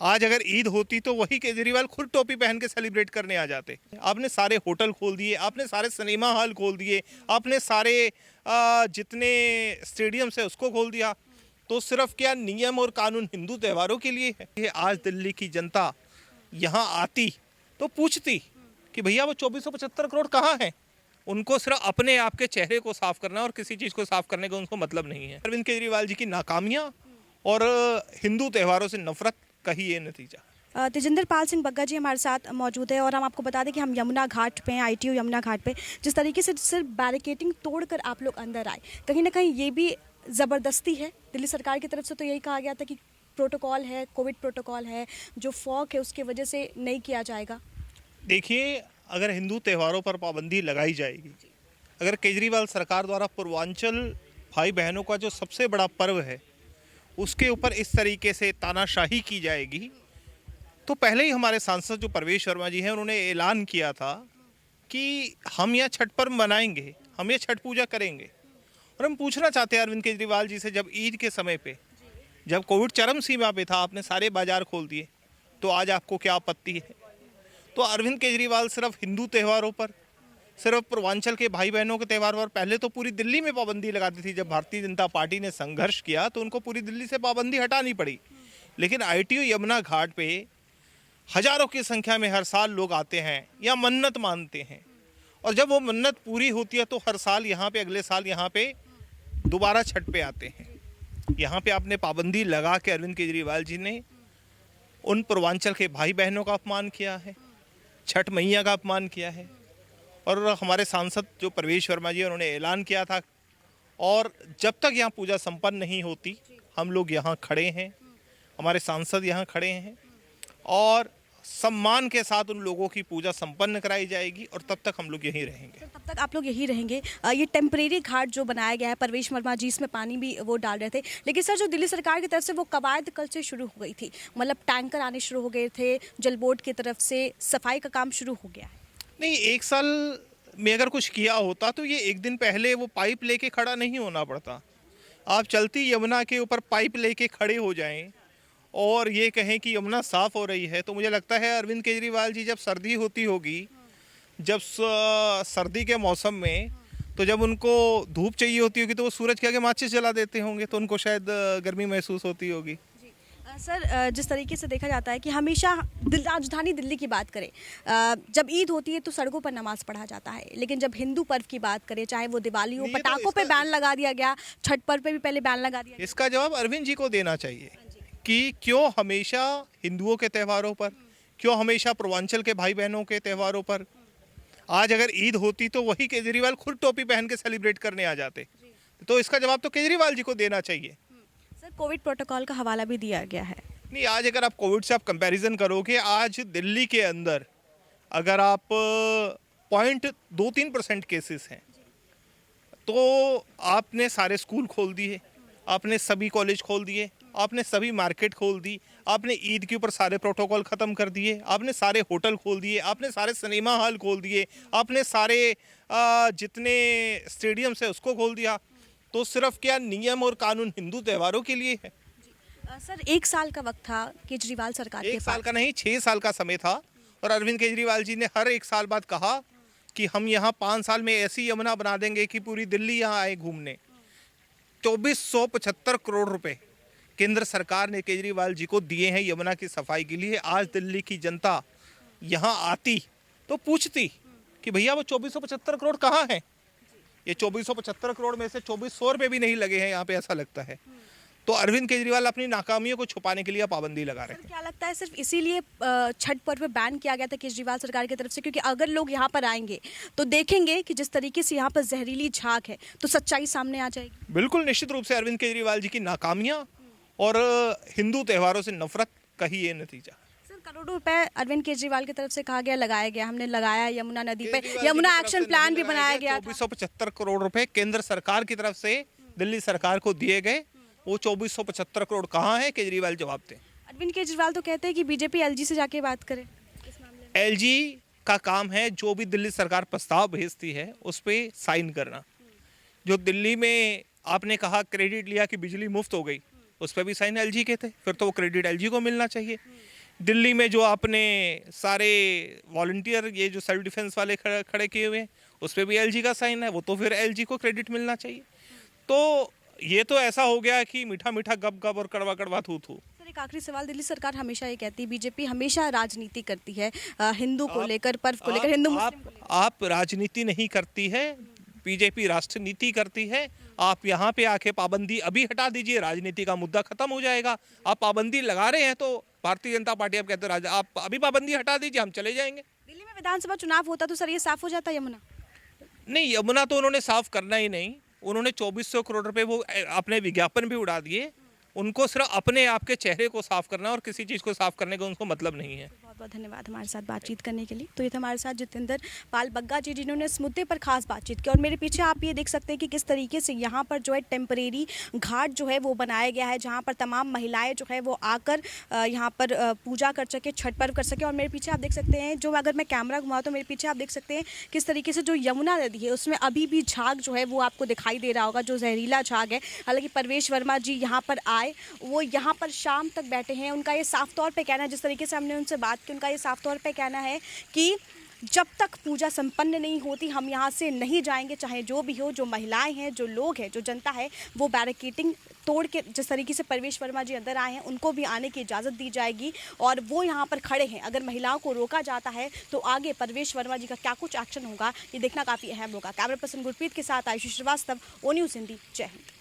आज अगर ईद होती तो वही केजरीवाल खुद टोपी पहन के सेलिब्रेट करने आ जाते। आपने सारे होटल खोल दिए, आपने सारे सिनेमा हॉल खोल दिए, आपने सारे जितने स्टेडियम्स है उसको खोल दिया। तो सिर्फ क्या नियम और कानून हिंदू त्योहारों के लिए है? ये आज दिल्ली की जनता यहाँ आती तो पूछती कि भैया वो 2475 करोड़ कहाँ हैं? उनको सिर्फ अपने आप के चेहरे को साफ करना और किसी चीज़ को साफ करने का उनको मतलब नहीं है। अरविंद केजरीवाल जी की नाकामियाँ और हिंदू त्योहारों से नफरत का ही ये नतीजा। तेजिंदर पाल सिंह बग्गा जी हमारे साथ मौजूद है और हम आपको बता दें कि हम यमुना घाट पे हैं, ITO यमुना घाट पे। जिस तरीके से सिर्फ बैरिकेटिंग तोड़कर आप लोग अंदर आए, कहीं ना कहीं ये भी ज़बरदस्ती है दिल्ली सरकार की तरफ से। तो यही कहा गया था कि प्रोटोकॉल है, कोविड प्रोटोकॉल है, जो फॉग है उसकी वजह से नहीं किया जाएगा। देखिए, अगर हिंदू त्योहारों पर पाबंदी लगाई जाएगी, अगर केजरीवाल सरकार द्वारा पूर्वांचल भाई बहनों का जो सबसे बड़ा पर्व है उसके ऊपर इस तरीके से तानाशाही की जाएगी, तो पहले ही हमारे सांसद जो परवेश वर्मा जी हैं उन्होंने ऐलान किया था कि हम यहाँ छठ पर्व मनाएंगे, हम ये छठ पूजा करेंगे। और हम पूछना चाहते हैं अरविंद केजरीवाल जी से, जब ईद के समय पे, जब कोविड चरम सीमा पे था, आपने सारे बाजार खोल दिए, तो आज आपको क्या आपत्ति है? तो अरविंद केजरीवाल सिर्फ हिंदू त्योहारों पर, सिर्फ पूर्वांचल के भाई बहनों के त्यौहार पर, पहले तो पूरी दिल्ली में पाबंदी लगाती थी। जब भारतीय जनता पार्टी ने संघर्ष किया तो उनको पूरी दिल्ली से पाबंदी हटानी पड़ी। लेकिन ITO यमुना घाट पे हजारों की संख्या में हर साल लोग आते हैं या मन्नत मानते हैं, और जब वो मन्नत पूरी होती है तो हर साल यहाँ पे, अगले साल यहाँ पे दोबारा छठ पे आते हैं। यहाँ पे आपने पाबंदी लगा के अरविंद केजरीवाल जी ने उन पूर्वांचल के भाई बहनों का अपमान किया है, छठ मैया का अपमान किया है। और हमारे सांसद जो परवेश वर्मा जी, उन्होंने ऐलान किया था, और जब तक यहाँ पूजा संपन्न नहीं होती हम लोग यहाँ खड़े हैं, हमारे सांसद यहाँ खड़े हैं, और सम्मान के साथ उन लोगों की पूजा संपन्न कराई जाएगी, और तब तक हम लोग यहीं रहेंगे। तब तक आप लोग यहीं रहेंगे। ये टेम्परेरी घाट जो बनाया गया है, परवेश वर्मा जी इसमें पानी भी वो डाल रहे थे, लेकिन सर जो दिल्ली सरकार की तरफ से वो कवायद कल से शुरू हो गई थी, मतलब टैंकर आने शुरू हो गए थे, जल बोर्ड की तरफ से सफाई का काम शुरू हो गया है। नहीं, एक साल में अगर कुछ किया होता तो ये एक दिन पहले वो पाइप लेके खड़ा नहीं होना पड़ता। आप चलती यमुना के ऊपर पाइप लेके खड़े हो जाएं और ये कहें कि यमुना साफ हो रही है, तो मुझे लगता है अरविंद केजरीवाल जी, जब सर्दी होती होगी, जब सर्दी के मौसम में, तो जब उनको धूप चाहिए होती होगी तो वो सूरज के आगे माचिस जला देते होंगे, तो उनको शायद गर्मी महसूस होती होगी। सर जिस तरीके से देखा जाता है कि हमेशा राजधानी दिल्ली की बात करें, जब ईद होती है तो सड़कों पर नमाज पढ़ा जाता है, लेकिन जब हिंदू पर्व की बात करें, चाहे वो दिवाली हो, पटाखों पे बैन लगा दिया गया, छठ पर्व पे भी पहले बैन लगा दिया। इसका जवाब अरविंद जी को देना चाहिए कि क्यों हमेशा हिंदुओं के त्योहारों पर, क्यों हमेशा पूर्वांचल के भाई बहनों के त्योहारों पर। आज अगर ईद होती तो वही केजरीवाल खुद टोपी पहन के सेलिब्रेट करने आ जाते। तो इसका जवाब तो केजरीवाल जी को देना चाहिए। सर कोविड प्रोटोकॉल का हवाला भी दिया गया है। नहीं, आज अगर आप कोविड से आप कंपैरिजन करोगे, आज दिल्ली के अंदर अगर आप 0.23% केसेस हैं, तो आपने सारे स्कूल खोल दिए, आपने सभी कॉलेज खोल दिए, आपने सभी मार्केट खोल दी, आपने ईद के ऊपर सारे प्रोटोकॉल ख़त्म कर दिए, आपने सारे होटल खोल दिए, आपने सारे सिनेमा हॉल खोल दिए, आपने सारे जितने स्टेडियम्स है उसको खोल दिया। तो सिर्फ क्या नियम और कानून हिंदू त्योहारों के लिए है? सर 1 साल का वक्त था केजरीवाल सरकार के पास। 1 साल का नहीं, 6 साल का समय था, और अरविंद केजरीवाल जी ने हर 1 साल बाद कहा कि हम यहाँ 5 साल में ऐसी यमुना बना देंगे कि पूरी दिल्ली यहाँ आए घूमने। 2475 करोड़ रुपए केंद्र सरकार ने केजरीवाल जी को दिए हैं यमुना की सफाई के लिए। आज दिल्ली की जनता यहाँ आती तो पूछती कि भैया वो 2475 करोड़ कहाँ हैं? ये 2475 करोड़ में से 2400 रुपये भी नहीं लगे हैं यहाँ पे, ऐसा लगता है। तो अरविंद केजरीवाल अपनी नाकामियों को छुपाने के लिए पाबंदी लगा रहे हैं। क्या लगता है सिर्फ इसीलिए छठ पर्व पे बैन किया गया था केजरीवाल सरकार की तरफ से, क्योंकि अगर लोग यहाँ पर आएंगे तो देखेंगे कि जिस तरीके से यहाँ पर जहरीली झाग है तो सच्चाई सामने आ जाएगी? बिल्कुल, निश्चित रूप से अरविंद केजरीवाल जी की नाकामियाँ और हिंदू त्योहारों से नफरत का ही ये नतीजा। करोड़ों रुपए अरविंद केजरीवाल की तरफ से कहा गया लगाया गया, हमने लगाया यमुना नदी पे, यमुना एक्शन प्लान भी बनाया गया। 2475 करोड़ रुपए केंद्र सरकार की तरफ से दिल्ली सरकार को दिए गए, वो 2475 करोड़ कहाँ है? केजरीवाल जवाब दें। अरविंद केजरीवाल तो कहते हैं कि बीजेपी LG से जाके बात करे इस मामले में। LG का काम है जो भी दिल्ली सरकार प्रस्ताव भेजती है उस पर साइन करना। जो दिल्ली में आपने कहा क्रेडिट लिया कि बिजली मुफ्त हो गई, उस पर भी साइन एलजी के थे, फिर तो वो क्रेडिट एलजी को मिलना चाहिए। दिल्ली में जो आपने सारे वॉलंटियर ये जो सेल्फ डिफेंस वाले खड़े किए हुए हैं, उस पर भी एलजी का साइन है, वो तो फिर एलजी को क्रेडिट मिलना चाहिए। तो ये तो ऐसा हो गया कि मीठा मीठा गप गप और कड़वा कड़वा थू थू। सर एक आखिरी सवाल, दिल्ली सरकार हमेशा ये कहती है, बीजेपी हमेशा राजनीति करती है हिंदू को लेकर, पर्व को लेकर, हिंदू मुस्लिम को लेकर। आप राजनीति नहीं करती है, बीजेपी राष्ट्र नीति करती है। आप यहाँ पे आके पाबंदी अभी हटा दीजिए, राजनीति का मुद्दा खत्म हो जाएगा। आप पाबंदी लगा रहे हैं तो भारतीय जनता पार्टी आप कहते हैं आप अभी पाबंदी हटा दीजिए, हम चले जाएंगे। दिल्ली में विधानसभा चुनाव होता तो सर ये साफ हो जाता यमुना? नहीं, यमुना तो उन्होंने साफ करना ही नहीं। उन्होंने 2400 करोड़ रुपए वो अपने विज्ञापन भी उड़ा दिए। उनको सिर्फ अपने आप के चेहरे को साफ करना है और किसी चीज़ को साफ करने का उनको मतलब नहीं है। बहुत बहुत धन्यवाद हमारे साथ बातचीत करने के लिए। तो ये थे हमारे साथ जितेंद्र पाल बग्गा जी, जिन्होंने इस मुद्दे पर खास बातचीत की। और मेरे पीछे आप ये देख सकते हैं कि किस तरीके से यहाँ पर जो है टेम्परेरी घाट जो है वो बनाया गया है, जहाँ पर तमाम महिलाएं जो है वो आकर यहाँ पर पूजा कर सके, छठ पर्व कर सके। और मेरे पीछे आप देख सकते हैं, जो अगर मैं कैमरा घुमाऊँ तो मेरे पीछे आप देख सकते हैं किस तरीके से जो यमुना नदी है उसमें अभी भी झाग जो है वो आपको दिखाई दे रहा होगा, जो जहरीला झाग है। हालांकि परवेश वर्मा जी यहाँ पर आए, वो यहाँ पर शाम तक बैठे हैं। उनका ये साफ तौर पे कहना है, जिस तरीके से हमने उनसे बात की, उनका ये साफ तौर पे कहना है कि जब तक पूजा संपन्न नहीं होती हम यहाँ से नहीं जाएंगे, चाहे जो भी हो। जो महिलाएं हैं, जो लोग हैं, जो जनता है, वो बैरिकेटिंग तोड़ के, जिस तरीके से परवेश वर्मा जी अंदर आए हैं, उनको भी आने की इजाज़त दी जाएगी। और वो यहाँ पर खड़े हैं, अगर महिलाओं को रोका जाता है तो आगे परवेश वर्मा जी का क्या कुछ एक्शन होगा, ये देखना काफ़ी अहम होगा। कैमरा पर्सन गुरप्रीत के साथ आयुषी श्रीवास्तव, ओ न्यूज़ हिंदी। जय हिंद।